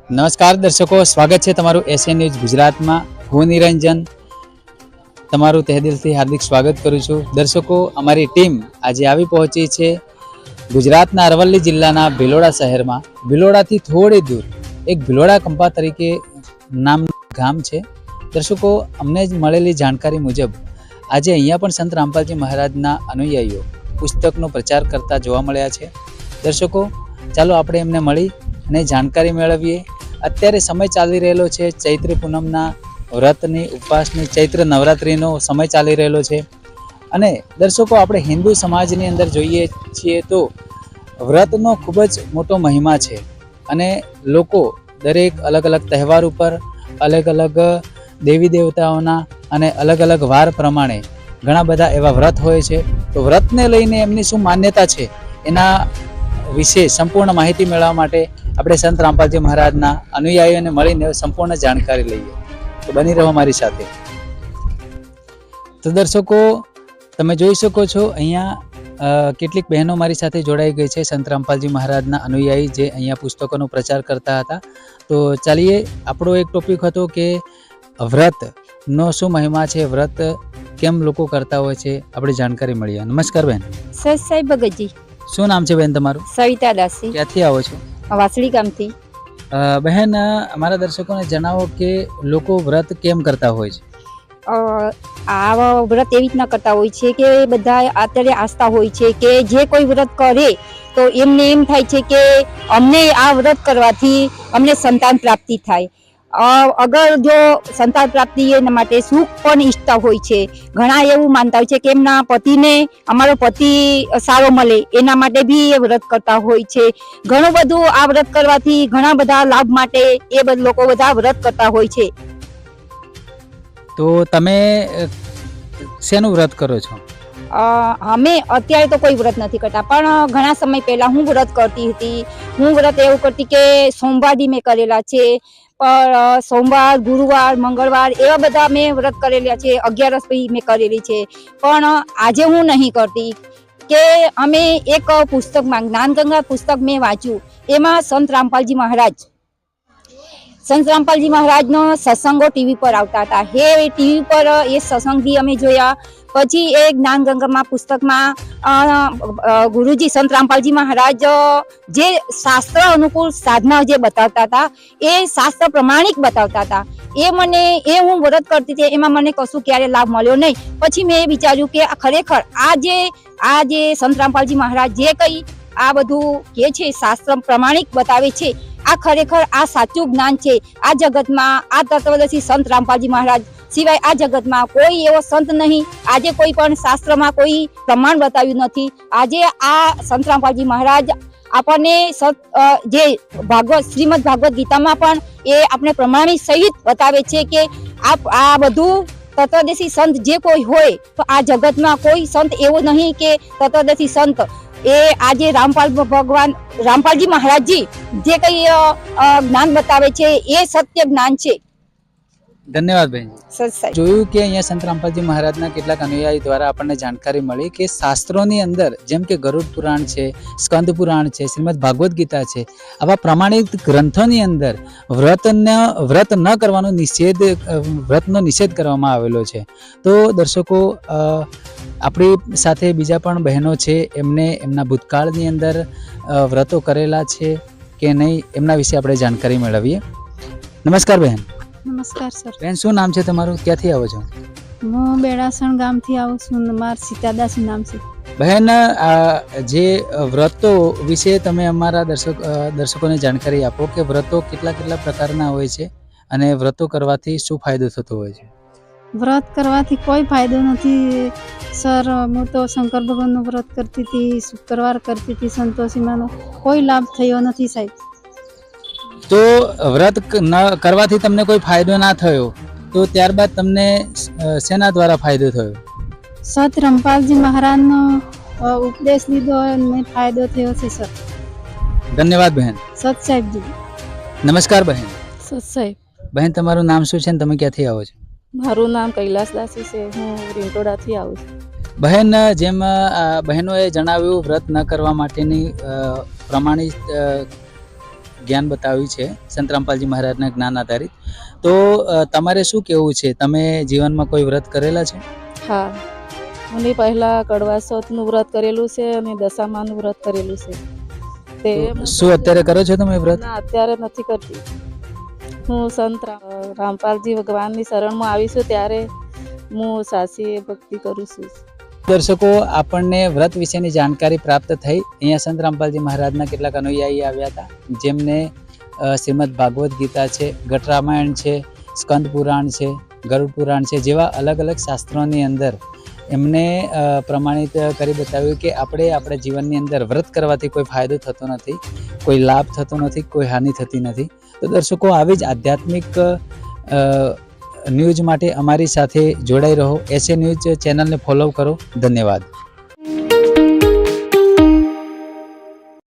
નમસ્કાર દર્શકો, સ્વાગત છે તમારું એશિયન ન્યૂઝ ગુજરાતમાં. હું નિરંજન તમારું તહેદિલથી હાર્દિક સ્વાગત કરું છું. દર્શકો, અમારી ટીમ આજે આવી પહોંચી છે ગુજરાતના અરવલ્લી જિલ્લાના ભિલોડા શહેરમાં. ભિલોડાથી થોડી દૂર એક ભિલોડા કંપા તરીકે નામનું ગામ છે. દર્શકો, અમને જ મળેલી જાણકારી મુજબ આજે અહીંયા પણ સંત રામપાલજી મહારાજના અનુયાયીઓ પુસ્તકનો પ્રચાર કરતા જોવા મળ્યા છે. દર્શકો, ચાલો આપણે એમને મળી અને જાણકારી મેળવીએ. અત્યારે સમય ચાલી રહેલો છે ચૈત્ર પૂનમના વ્રતની, ઉપવાસની, ચૈત્ર નવરાત્રિનો સમય ચાલી રહેલો છે. અને દર્શકો, આપણે હિન્દુ સમાજની અંદર જોઈએ છીએ તો વ્રતનો ખૂબ જ મોટો મહિમા છે. અને લોકો દરેક અલગ અલગ તહેવાર ઉપર અલગ અલગ દેવી દેવતાઓના અને અલગ અલગ વાર પ્રમાણે ઘણા બધા એવા વ્રત હોય છે. તો વ્રતને લઈને એમની શું માન્યતા છે એના વિશે સંપૂર્ણ માહિતી મેળવવા માટે આપણે સંત રામપાલજી મહારાજના અનુયાયીઓને મળીને સંપૂર્ણ જાણકારી લઈએ. તો બની રહો મારી સાથે. તો દર્શકો, તમે જોઈ શકો છો અહીંયા કેટલીક બહેનો મારી સાથે જોડાઈ ગઈ છે, સંત રામપાલજી મહારાજના અનુયાયી જે અહીંયા પુસ્તકોનો પ્રચાર કરતા હતા. તો ચાલીએ, આપણો એક ટોપિક હતો કે વ્રતનો શું મહિમા છે, વ્રત કેમ લોકો કરતા હોય છે, આપણે જાણકારી મળીએ. નમસ્કાર બેન. સર સાહેબ ભગતજી. શું નામ છે બેન તમારું? સવિતા દાસી. ક્યાંથી આવો છો? વાસળી ગામથી. બહેન, અમારા દર્શકોને જણાવો કે લોકો વ્રત કેમ કરતા હોય છે? આ વ્રત એવી રીતના કરતા હોય છે કે બધા અત્યારે આસ્થા હોય છે કે જે કોઈ વ્રત કરે તો એમને એમ થાય છે કે અમને આ વ્રત કરવાથી અમને સંતાન પ્રાપ્તિ થાય. અગર જો સંતાન પ્રાપ્તિ એના માટે સુખ પણ ઈચ્છતા હોય છે. ઘણા એવું માનતા હોય છે કે એમના પતિને અમારો પતિ સારો મળે એના માટે બી એ વ્રત કરતા હોય છે. ઘણું બધું આ વ્રત કરવાથી ઘણા બધા લાભ માટે એ બધા લોકો બધા વ્રત કરતા હોય છે. તો તમે શેનું વ્રત કરો છો? અમે અત્યારે તો કોઈ વ્રત નથી કરતા, પણ ઘણા સમય પહેલા હું વ્રત કરતી હતી. હું વ્રત એવું કરતી કે સોમવાર બી મેં કરેલા છે, પણ સોમવાર, ગુરુવાર, મંગળવાર એવા બધા મેં વ્રત કરેલા છે. 11 બી મેં કરેલી છે. પણ આજે હું નહીં કરતી કે અમે એક પુસ્તકમાં જ્ઞાનગંગા પુસ્તક મેં વાંચ્યું. એમાં સંત રામપાલજી મહારાજનો સત્સંગો ટીવી પર આવતા હતા. એ ટીવી પર એ સત્સંગ બી અમે જોયા. પછી એ જ્ઞાનગંગામાં પુસ્તકમાં ગુરુજી સંત રામપાલજી મહારાજ જે શાસ્ત્ર અનુકૂળ સાધના જે બતાવતા હતા એ શાસ્ત્ર પ્રમાણિક બતાવતા હતા. એ હું વ્રત કરતી હતી, એમાં મને કશું ક્યારે લાભ મળ્યો નહીં. પછી મેં એ વિચાર્યું કે ખરેખર આ જે સંત રામપાલજી મહારાજ જે કંઈ આ બધું કે છે શાસ્ત્ર પ્રમાણિક બતાવે છે, આ ખરેખર આ સાચું જ્ઞાન છે. આ જગતમાં આ તત્વદર્શી સંત રામપાલજી મહારાજ સિવાય આ જગતમાં કોઈ એવો સંત નહીં. આજે કોઈ પણ શાસ્ત્રમાં કોઈ પ્રમાણ બતાવ્યું નથી. આજે આ સંત રામપાલજી મહારાજ આપણને જે શ્રીમદ ભાગવત ગીતામાં પણ એ આપણે પ્રમાણિત સહિત બતાવે છે કે આ બધું તત્વદર્શી સંત જે કોઈ હોય તો આ જગતમાં કોઈ સંત એવો નહીં કે તત્વદર્શી સંત. એ આજે રામપાલજી મહારાજજી જે કઈ જ્ઞાન બતાવે છે એ સત્ય જ્ઞાન છે. ધન્યવાદ બેન. જોયું કે અહીંયા સંત રામપાલજી મહારાજના કેટલાક અનુયાયી દ્વારા આપણને જાણકારી મળી કે શાસ્ત્રોની અંદર જેમ કે ગરુડ પુરાણ છે, સ્કંદ પુરાણ છે, શ્રીમદ ભાગવત ગીતા છે, આવા પ્રમાણિત ગ્રંથોની અંદર વ્રત ન કરવાનો વ્રતનો નિષેધ કરવામાં આવેલો છે. તો દર્શકો, આપણી સાથે બીજા પણ બહેનો છે, એમને એમના ભૂતકાળની અંદર વ્રતો કરેલા છે કે નહીં એમના વિશે આપણે જાણકારી મેળવીએ. નમસ્કાર બહેન. નમસ્કાર સર. બેન, શું નામ છે તમારું? ક્યાંથી આવો છો? હું બેડાસણ ગામથી આવું છું. મારું સીતાદાસી નામ છે. બહેન, જે વ્રતો વિશે તમે અમારા દર્શકોને જાણકારી આપો કે વ્રતો કેટલા પ્રકારના હોય છે અને વ્રતો કરવાથી શું ફાયદો થતો હોય છે? વ્રત કરવાથી કોઈ ફાયદો નથી સર. હું તો શંકર ભગવાનનું વ્રત કરતી હતી, શુક્રવાર કરતી હતી, સંતોષીમાંનો કોઈ લાભ થયો નથી સાહેબ. તો વ્રત કરવાથી તમને કોઈ ફાયદો ના થયો તો ત્યારબાદ તમને શેના દ્વારા ફાયદો થયો? સત રામપાલજી મહારાજનો ઉપદેશ લીધો અને ફાયદો થયો છે સર. ધન્યવાદ બહેન. સત સાહેબજી. નમસ્કાર બહેન. સત સાહેબ. બહેન, તમારું નામ શું છે અને તમે ક્યાંથી આવો છો? મારું નામ કૈલાસ દાસી છે. હું રીંટોડાથી આવું છું. બહેન, જેમ બહેનોએ જણાવ્યું વ્રત ન કરવા માટેની પ્રમાણિત જ્ઞાન બતાવ્યું છે સંત રામપાલજી મહારાજના જ્ઞાન આધારિત. તો તમારે શું કહેવું છે? તમે જીવનમાં કોઈ વ્રત કરેલા છે? હા, મને પહેલા કડવા ચોથનું વ્રત કરેલું છે અને દશામાનું વ્રત કરેલું છે. તે શું અત્યારે કરો છો તમે વ્રત? ના, અત્યારે નથી કરતી. હું સંત રામપાલજી ભગવાનની શરણમાં આવી છું ત્યારે હું સાચી ભક્તિ કરું છું. દર્શકો, આપણને વ્રત વિશેની જાણકારી પ્રાપ્ત થઈ. અહીંયા સંત રામપાલજી મહારાજના કેટલાક અનુયાયી આવ્યા હતા, જેમને શ્રીમદ ભાગવત ગીતા છે, ઘટ રામાયણ છે, સ્કંદ પુરાણ છે, ગરુડ પુરાણ છે જેવા અલગ અલગ શાસ્ત્રોની અંદર એમને પ્રમાણિત કરી બતાવ્યું કે આપણે આપણા જીવનની અંદર વ્રત કરવાથી કોઈ ફાયદો થતો નથી, કોઈ લાભ થતો નથી, કોઈ હાનિ થતી નથી. તો દર્શકો, આવી જ આધ્યાત્મિક ન્યૂઝ માટે અમારી સાથે જોડાઈ રહો. એસએ ન્યૂઝ ચેનલને ફોલો કરો. ધન્યવાદ.